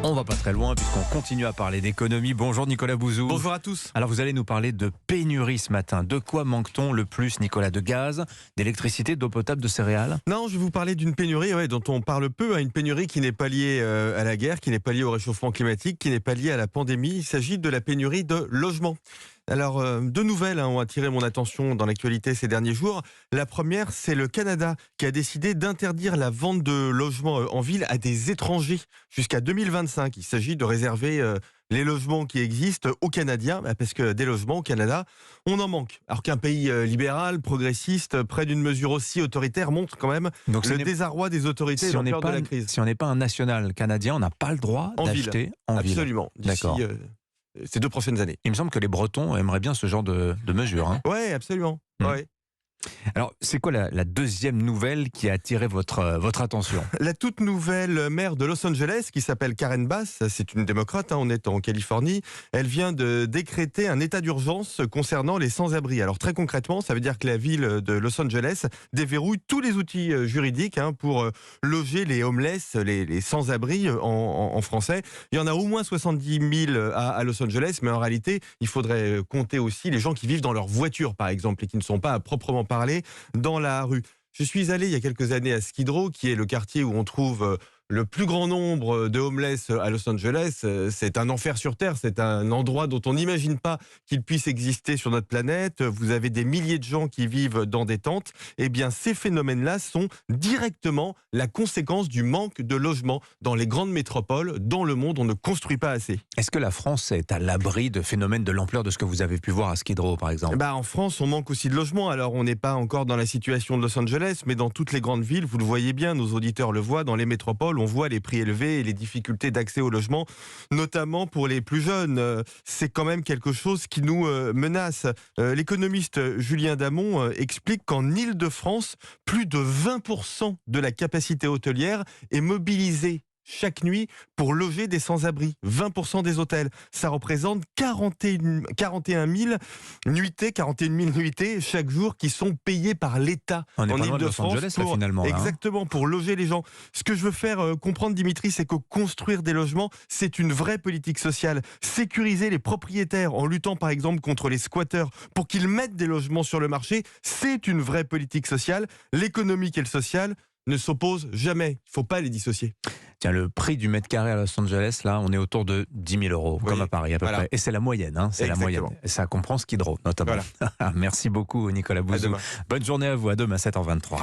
On va pas très loin puisqu'on continue à parler d'économie. Bonjour Nicolas Bouzou. Bonjour à tous. Alors vous allez nous parler de pénurie ce matin. De quoi manque-t-on le plus, Nicolas? De gaz, d'électricité, d'eau potable, de céréales? Non, je vais vous parler d'une pénurie dont on parle peu, une pénurie qui n'est pas liée à la guerre, qui n'est pas liée au réchauffement climatique, qui n'est pas liée à la pandémie. Il s'agit de la pénurie de logements. Alors, deux nouvelles ont attiré mon attention dans l'actualité ces derniers jours. La première, c'est le Canada qui a décidé d'interdire la vente de logements en ville à des étrangers jusqu'à 2025. Il s'agit de réserver les logements qui existent aux Canadiens, parce que des logements au Canada, on en manque. Alors qu'un pays libéral, progressiste, près d'une mesure aussi autoritaire, montre quand même Donc, le désarroi des autorités et l'ampleur de la crise. Si on n'est pas un national canadien, on n'a pas le droit d'acheter en ville. Absolument. D'ici ces 2 prochaines années. Il me semble que les Bretons aimeraient bien ce genre de mesures. Hein. Oui, absolument. Ouais. Alors, c'est quoi la deuxième nouvelle qui a attiré votre attention? La toute nouvelle maire de Los Angeles, qui s'appelle Karen Bass, c'est une démocrate, on est en Californie, elle vient de décréter un état d'urgence concernant les sans-abri. Alors très concrètement, ça veut dire que la ville de Los Angeles déverrouille tous les outils juridiques pour loger les homeless, les sans-abri en français. Il y en a au moins 70 000 à Los Angeles, mais en réalité, il faudrait compter aussi les gens qui vivent dans leur voiture, par exemple, et qui ne sont pas à proprement parler dans la rue. Je suis allé il y a quelques années à Skid Row, qui est le quartier où on trouve le plus grand nombre de homeless à Los Angeles. C'est un enfer sur Terre, c'est un endroit dont on n'imagine pas qu'il puisse exister sur notre planète. Vous avez des milliers de gens qui vivent dans des tentes. Eh bien, ces phénomènes-là sont directement la conséquence du manque de logements dans les grandes métropoles. Dans le monde, on ne construit pas assez. Est-ce que la France est à l'abri de phénomènes de l'ampleur de ce que vous avez pu voir à Skid Row, par exemple? En France, on manque aussi de logements. Alors, on n'est pas encore dans la situation de Los Angeles, mais dans toutes les grandes villes, vous le voyez bien, nos auditeurs le voient, dans les métropoles, on voit les prix élevés et les difficultés d'accès au logement, notamment pour les plus jeunes. C'est quand même quelque chose qui nous menace. L'économiste Julien Damon explique qu'en Île-de-France, plus de 20% de la capacité hôtelière est mobilisée chaque nuit pour loger des sans-abri. 20% des hôtels. Ça représente 41 000 nuitées chaque jour qui sont payées par l'État en Île-de-France. Finalement. Exactement, pour loger les gens. Ce que je veux faire comprendre, Dimitri, c'est que construire des logements, c'est une vraie politique sociale. Sécuriser les propriétaires en luttant par exemple contre les squatteurs pour qu'ils mettent des logements sur le marché, c'est une vraie politique sociale. L'économique et le social ne s'opposent jamais. Il ne faut pas les dissocier. Tiens, le prix du mètre carré à Los Angeles, là, on est autour de 10 000 euros, comme à Paris à peu près. Et c'est la moyenne, c'est la moyenne. Et ça comprend Skid Row, notamment. Voilà. Merci beaucoup, Nicolas Bouzou. Bonne journée à vous, à demain, 7h23.